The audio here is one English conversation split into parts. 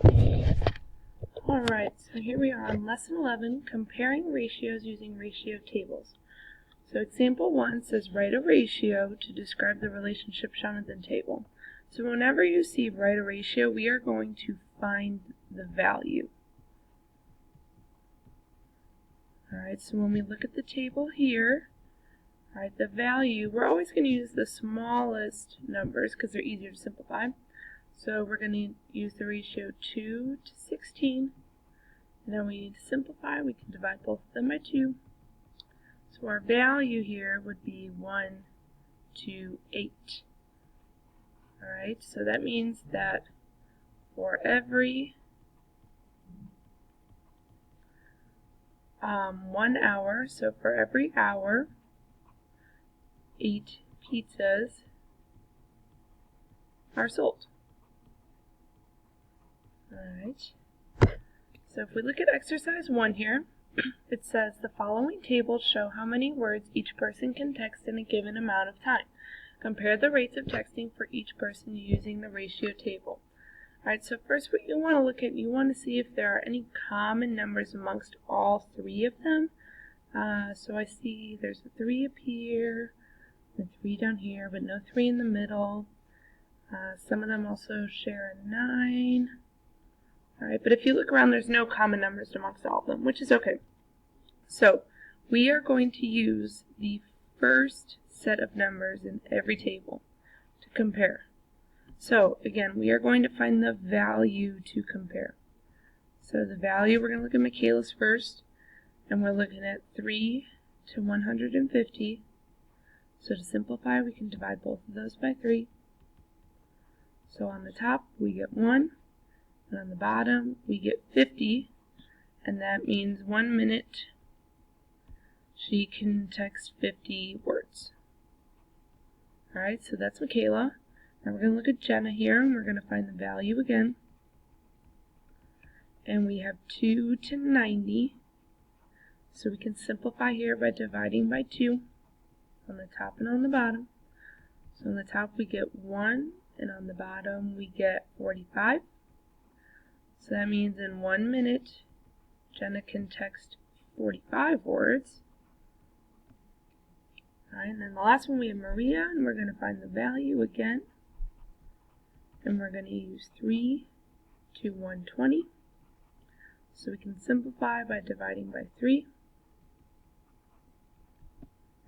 Alright, so here we are on Lesson 11, Comparing Ratios Using Ratio Tables. So example 1 says write a ratio to describe the relationship shown in the table. So whenever you see write a ratio, we are going to find the value. Alright, so when we look at the table here, alright, the value, we're always going to use the smallest numbers because they're easier to simplify. So we're going to use the ratio 2 to 16. Now we need to simplify. We can divide both of them by 2. So our value here would be 1 to 8. Alright, so that means that for every 1 hour, so for every hour, 8 pizzas are sold. Alright, so if we look at exercise 1 here, it says the following tables show how many words each person can text in a given amount of time. Compare the rates of texting for each person using the ratio table. Alright, so first what you want to look at, you want to see if there are any common numbers amongst all 3 of them. So I see there's a 3 up here, and a 3 down here, but no 3 in the middle. Some of them also share a 9. Alright, but if you look around, there's no common numbers amongst all of them, which is okay. So we are going to use the first set of numbers in every table to compare. So again, we are going to find the value to compare. So the value, we're going to look at Michaela's first, and we're looking at 3 to 150. So to simplify, we can divide both of those by 3. So on the top, we get 1. And on the bottom, we get 50, and that means 1 minute she can text 50 words. Alright, so that's Michaela. Now we're going to look at Jenna here, and we're going to find the value again. And we have 2 to 90, so we can simplify here by dividing by 2 on the top and on the bottom. So on the top we get 1, and on the bottom we get 45. So that means in 1 minute, Jenna can text 45 words. Alright, and then the last one we have Maria, and we're going to find the value again. And we're going to use 3 to 120. So we can simplify by dividing by 3.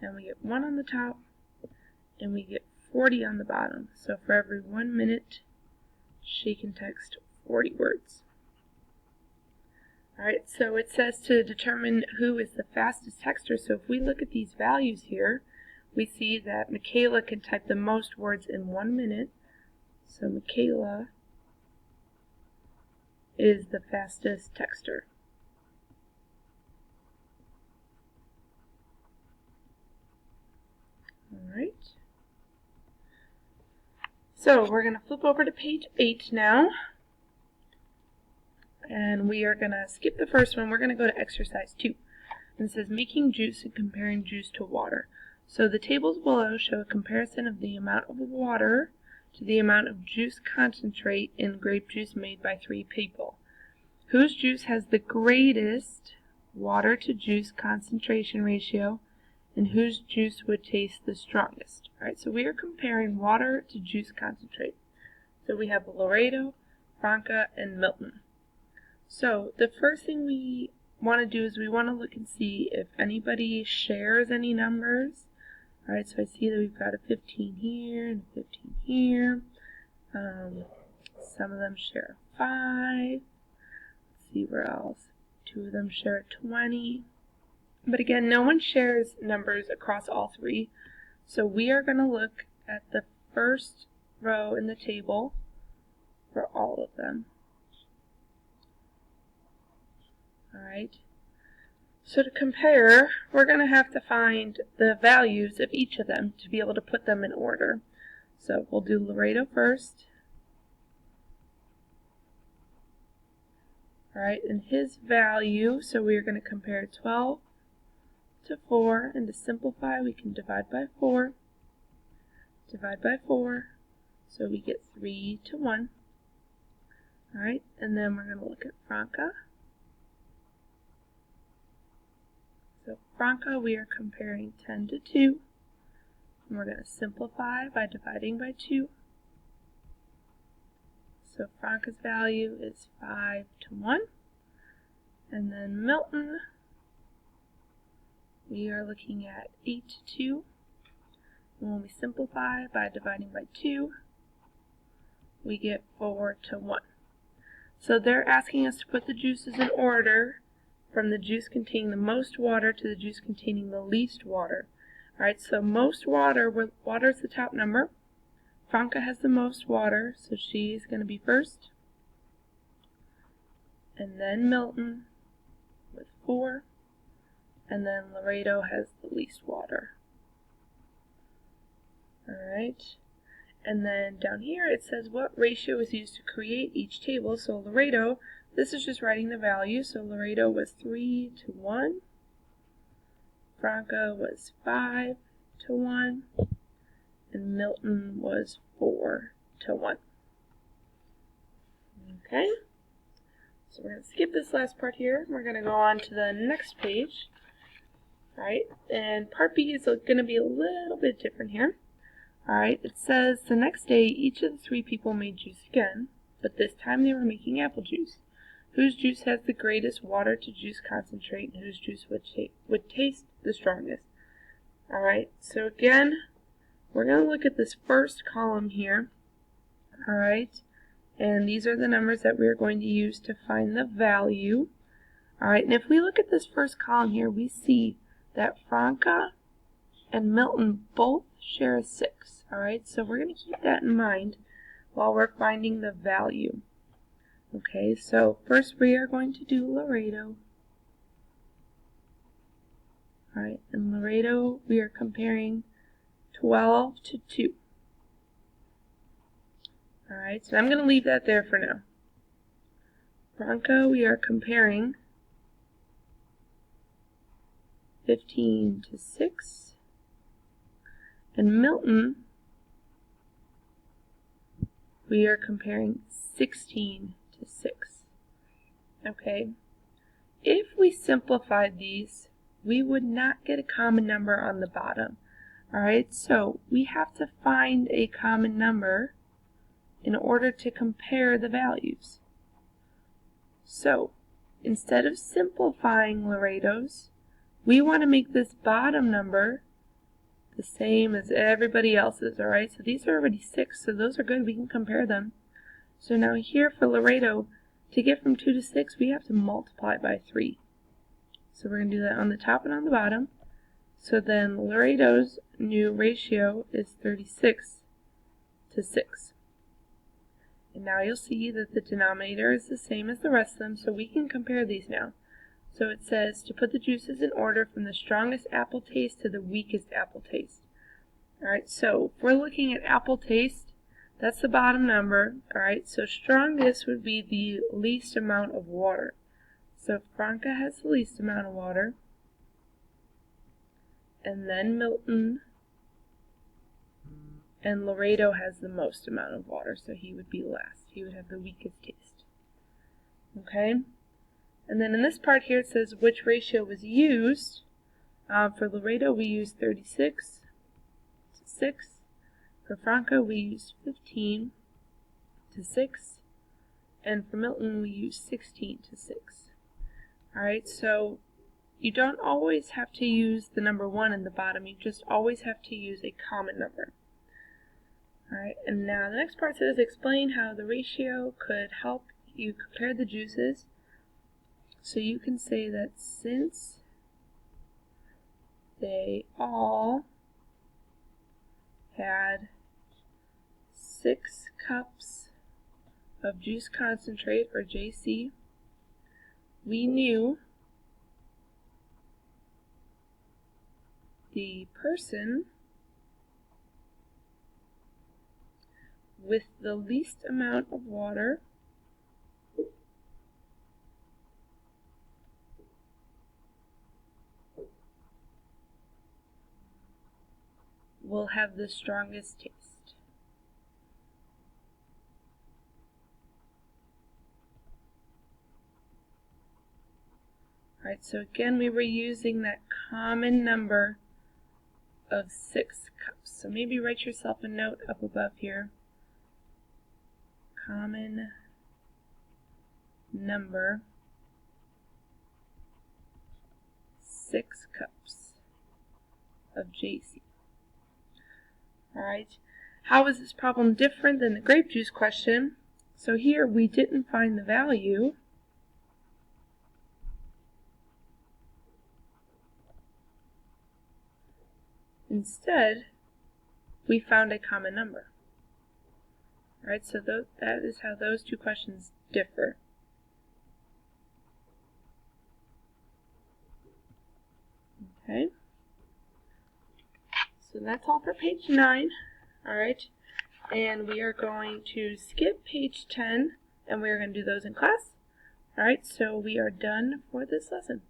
And we get 1 on the top, and we get 40 on the bottom. So for every 1 minute, she can text 40 words. Alright, so it says to determine who is the fastest texter. So if we look at these values here, we see that Michaela can type the most words in 1 minute. So Michaela is the fastest texter. Alright. So we're going to flip over to page 8 now. And we are going to skip the first one. We're going to go to exercise 2. And it says making juice and comparing juice to water. So the tables below show a comparison of the amount of water to the amount of juice concentrate in grape juice made by 3 people. Whose juice has the greatest water to juice concentration ratio, and whose juice would taste the strongest? Alright, so we are comparing water to juice concentrate. So we have Laredo, Franca, and Milton. So the first thing we want to do is we want to look and see if anybody shares any numbers. Alright, so I see that we've got a 15 here and a 15 here. Some of them share a 5. Let's see where else. 2 of them share a 20. But again, no one shares numbers across all 3. So we are going to look at the first row in the table for all of them. Alright, so to compare, we're going to have to find the values of each of them to be able to put them in order. So we'll do Laredo first. Alright, and his value, so we are going to compare 12 to 4, and to simplify we can divide by 4. Divide by 4, so we get 3 to 1. Alright, and then we're going to look at Franca. So Franca, we are comparing 10 to 2. And we're going to simplify by dividing by 2. So Franca's value is 5 to 1. And then Milton, we are looking at 8 to 2. And when we simplify by dividing by 2, we get 4 to 1. So they're asking us to put the juices in order from the juice containing the most water to the juice containing the least water. Alright, so most water, water is the top number. Franca has the most water, so she's going to be first. And then Milton with 4. And then Laredo has the least water. Alright. And then down here it says what ratio is used to create each table. So Laredo, this is just writing the value. So Laredo was 3 to 1. Franca was 5 to 1. And Milton was 4 to 1. Okay. So we're going to skip this last part here. We're going to go on to the next page. Alright. And part B is going to be a little bit different here. Alright, it says the next day each of the 3 people made juice again, but this time they were making apple juice. Whose juice has the greatest water to juice concentrate and whose juice would taste the strongest? Alright, so again, we're going to look at this first column here. Alright, and these are the numbers that we're going to use to find the value. Alright, and if we look at this first column here, we see that Franca and Milton both share a 6. Alright, so we're going to keep that in mind while we're finding the value. Okay, so first we are going to do Laredo. Alright, in Laredo we are comparing 12 to 2. Alright, so I'm going to leave that there for now. Franca we are comparing 15 to 6. And Milton, we are comparing 16 to 6. Okay, if we simplified these, we would not get a common number on the bottom. Alright, so we have to find a common number in order to compare the values. So, instead of simplifying Laredo's, we want to make this bottom number the same as everybody else's, alright? So these are already 6, so those are good. We can compare them. So now here for Laredo, to get from 2 to 6, we have to multiply by 3. So we're going to do that on the top and on the bottom. So then Laredo's new ratio is 36 to 6. And now you'll see that the denominator is the same as the rest of them, so we can compare these now. So it says to put the juices in order from the strongest apple taste to the weakest apple taste. Alright, so if we're looking at apple taste, that's the bottom number. Alright, so strongest would be the least amount of water. So Franca has the least amount of water. And then Milton. And Laredo has the most amount of water, so he would be last. He would have the weakest taste. Okay? And then in this part here it says which ratio was used. For Laredo we used 36 to 6. For Franca we used 15 to 6. And for Milton we used 16 to 6. Alright, so you don't always have to use the number 1 in the bottom. You just always have to use a common number. Alright, and now the next part says explain how the ratio could help you compare the juices. So you can say that since they all had 6 cups of juice concentrate, or JC, we knew the person with the least amount of water will have the strongest taste. Alright, so again we were using that common number of 6 cups. So maybe write yourself a note up above here. Common number 6 cups of JC. Alright, how is this problem different than the grape juice question? So here we didn't find the value. Instead, we found a common number. Alright, so that is how those two questions differ. Okay, so that's all for page 9. Alright, and we are going to skip page 10, and we're going to do those in class. Alright, so we are done for this lesson.